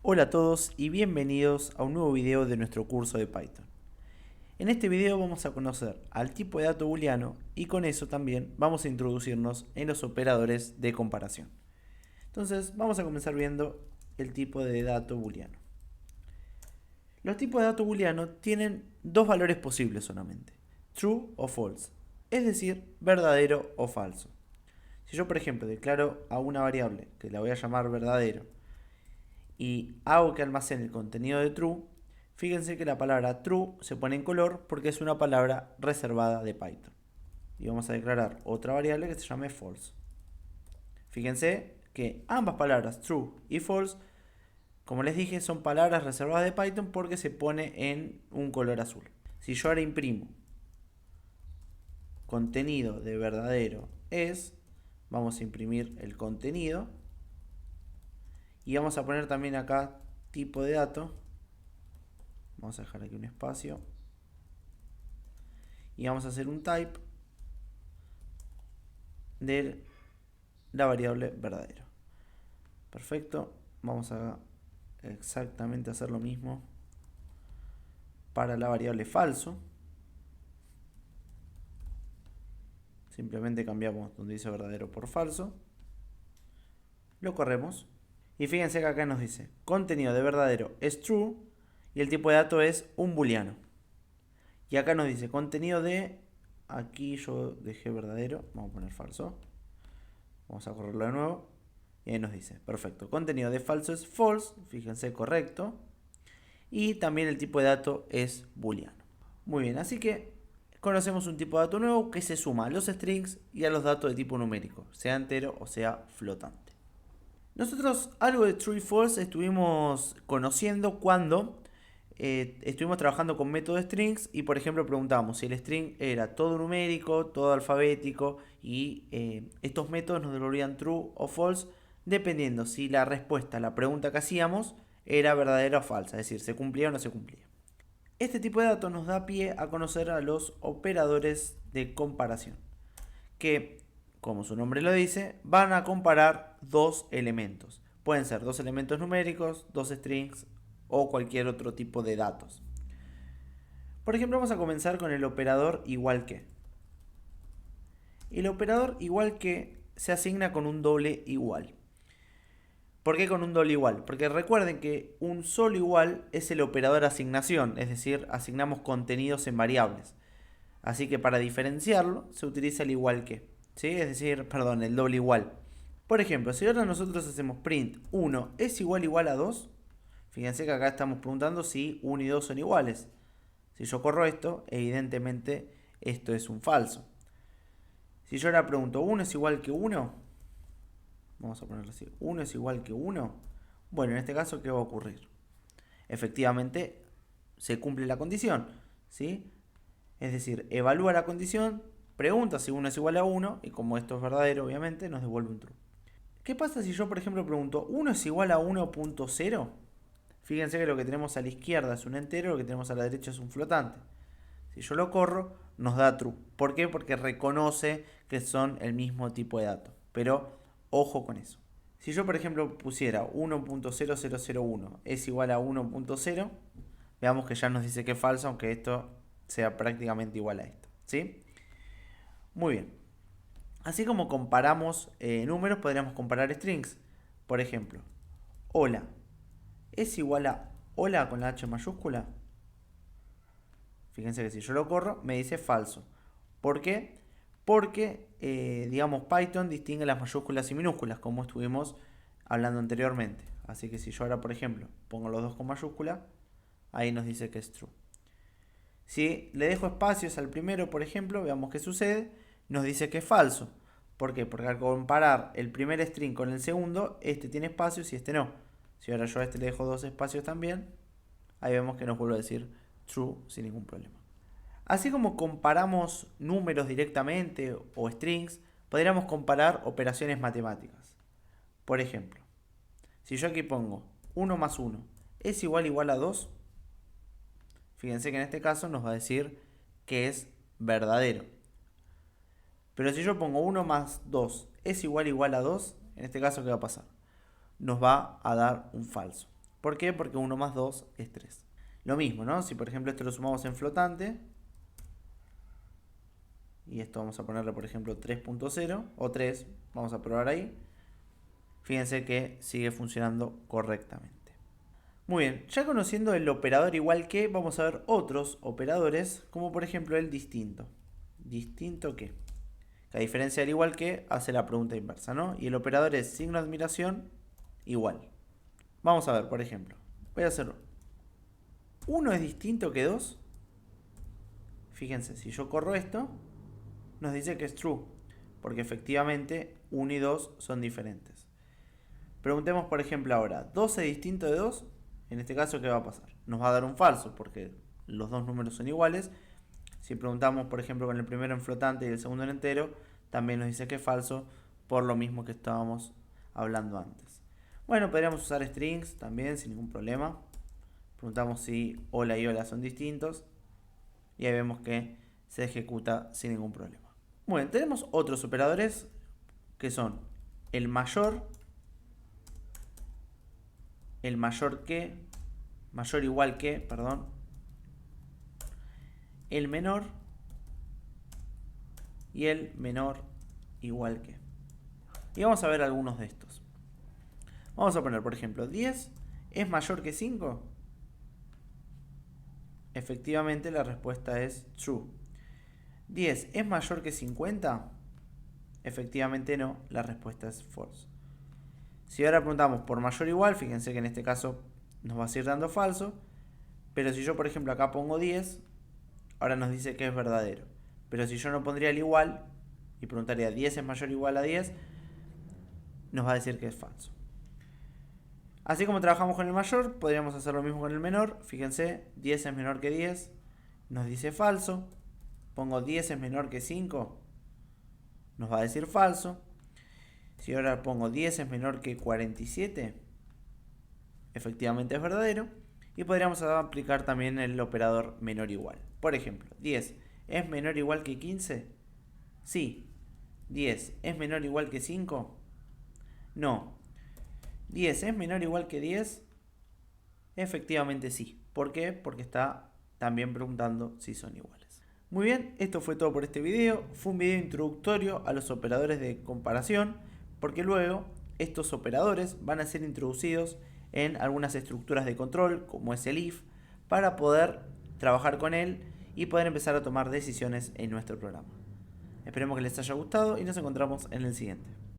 Hola a todos y bienvenidos a un nuevo video de nuestro curso de Python. En este video vamos a conocer al tipo de dato booleano y con eso también vamos a introducirnos en los operadores de comparación. Entonces vamos a comenzar viendo el tipo de dato booleano. Los tipos de dato booleano tienen dos valores posibles solamente, true o false, es decir, verdadero o falso. Si yo por ejemplo declaro a una variable que la voy a llamar verdadero y hago que almacene el contenido de true, fíjense que la palabra true se pone en color porque es una palabra reservada de Python. Y vamos a declarar otra variable que se llame false. Fíjense que ambas palabras true y false, como les dije, son palabras reservadas de Python porque se pone en un color azul. Si yo ahora imprimo contenido de verdadero es, vamos a imprimir el contenido y vamos a poner también acá tipo de dato. Vamos a dejar aquí un espacio y vamos a hacer un type de la variable verdadero. Perfecto, vamos a exactamente hacer lo mismo para la variable falso. Simplemente cambiamos donde dice verdadero por falso, lo corremos y fíjense que acá nos dice contenido de verdadero es true y el tipo de dato es un booleano. Y acá nos dice contenido de, aquí yo dejé verdadero, vamos a poner falso, vamos a correrlo de nuevo y ahí nos dice, perfecto, contenido de falso es false, fíjense, correcto, y también el tipo de dato es booleano. Muy bien, así que conocemos un tipo de dato nuevo que se suma a los strings y a los datos de tipo numérico, sea entero o sea flotante. Nosotros algo de true y false estuvimos conociendo cuando estuvimos trabajando con método strings y por ejemplo preguntábamos si el string era todo numérico, todo alfabético y estos métodos nos devolvían true o false dependiendo si la respuesta a la pregunta que hacíamos era verdadera o falsa, es decir, se cumplía o no se cumplía. Este tipo de datos nos da pie a conocer a los operadores de comparación, que, como su nombre lo dice, van a comparar dos elementos. Pueden ser dos elementos numéricos, dos strings o cualquier otro tipo de datos. Por ejemplo, vamos a comenzar con el operador igual que. El operador igual que se asigna con un doble igual. ¿Por qué con un doble igual? Porque recuerden que un solo igual es el operador asignación, es decir, asignamos contenidos en variables. Así que para diferenciarlo se utiliza el igual que, ¿sí? Es decir, perdón, el doble igual. Por ejemplo, si ahora nosotros hacemos print 1 es igual a 2, fíjense que acá estamos preguntando si 1 y 2 son iguales. Si yo corro esto, evidentemente esto es un falso. Si yo ahora pregunto 1 es igual que 1, vamos a ponerlo así, 1 es igual que 1, bueno, en este caso, ¿qué va a ocurrir? Efectivamente, se cumple la condición, ¿sí? Es decir, evalúa la condición, pregunta si 1 es igual a 1 y como esto es verdadero, obviamente, nos devuelve un true. ¿Qué pasa si yo, por ejemplo, pregunto 1 es igual a 1.0? Fíjense que lo que tenemos a la izquierda es un entero, lo que tenemos a la derecha es un flotante. Si yo lo corro, nos da true. ¿Por qué? Porque reconoce que son el mismo tipo de dato. Pero ojo con eso. Si yo, por ejemplo, pusiera 1.0001 es igual a 1.0, veamos que ya nos dice que es falso, aunque esto sea prácticamente igual a esto. ¿Sí? Muy bien. Así como comparamos números, podríamos comparar strings. Por ejemplo, hola es igual a hola con la H mayúscula. Fíjense que si yo lo corro, me dice falso. ¿Por qué? Porque, digamos, Python distingue las mayúsculas y minúsculas, como estuvimos hablando anteriormente. Así que si yo ahora, por ejemplo, pongo los dos con mayúscula, ahí nos dice que es true. Si le dejo espacios al primero, por ejemplo, veamos qué sucede, nos dice que es falso. ¿Por qué? Porque al comparar el primer string con el segundo, este tiene espacios y este no. Si ahora yo a este le dejo dos espacios también, ahí vemos que nos vuelve a decir true sin ningún problema. Así como comparamos números directamente o strings, podríamos comparar operaciones matemáticas. Por ejemplo, si yo aquí pongo 1 más 1 es igual a 2, fíjense que en este caso nos va a decir que es verdadero. Pero si yo pongo 1 más 2 es igual a 2, en este caso, ¿qué va a pasar? Nos va a dar un falso. ¿Por qué? Porque 1 más 2 es 3. Lo mismo, ¿no? Si por ejemplo esto lo sumamos en flotante, y esto vamos a ponerle por ejemplo 3.0 o 3, vamos a probar ahí. Fíjense que sigue funcionando correctamente. Muy bien, ya conociendo el operador igual que, vamos a ver otros operadores, como por ejemplo el distinto. ¿Distinto qué? Que a diferencia del igual que, hace la pregunta inversa, ¿no? Y el operador es signo de admiración igual. Vamos a ver, por ejemplo, voy a hacerlo. 1 es distinto que 2. Fíjense, si yo corro esto, nos dice que es true, porque efectivamente 1 y 2 son diferentes. Preguntemos, por ejemplo, ahora, 2 es distinto de 2. En este caso, ¿qué va a pasar? Nos va a dar un falso, porque los dos números son iguales. Si preguntamos, por ejemplo, con el primero en flotante y el segundo en entero, también nos dice que es falso, por lo mismo que estábamos hablando antes. Bueno, podríamos usar strings también, sin ningún problema. Preguntamos si hola y hola son distintos, y ahí vemos que se ejecuta sin ningún problema. Bueno, tenemos otros operadores, que son el mayor igual que, perdón, el menor y el menor igual que. Y vamos a ver algunos de estos. Vamos a poner, por ejemplo, 10 es mayor que 5. Efectivamente la respuesta es true. 10 es mayor que 50. Efectivamente no, la respuesta es false. Si ahora preguntamos por mayor o igual, fíjense que en este caso nos va a seguir dando falso. Pero si yo, por ejemplo, acá pongo 10, ahora nos dice que es verdadero. Pero si yo no pondría el igual y preguntaría 10 es mayor o igual a 10, nos va a decir que es falso. Así como trabajamos con el mayor, podríamos hacer lo mismo con el menor. Fíjense, 10 es menor que 10, nos dice falso. Pongo 10 es menor que 5, nos va a decir falso. Si ahora pongo 10 es menor que 47, efectivamente es verdadero. Y podríamos aplicar también el operador menor igual. Por ejemplo, 10 es menor o igual que 15. Sí. 10 es menor o igual que 5. No. 10 es menor o igual que 10. Efectivamente sí. ¿Por qué? Porque está también preguntando si son iguales. Muy bien, esto fue todo por este video. Fue un video introductorio a los operadores de comparación, porque luego estos operadores van a ser introducidos en algunas estructuras de control, como es el if, para poder trabajar con él y poder empezar a tomar decisiones en nuestro programa. Esperemos que les haya gustado y nos encontramos en el siguiente.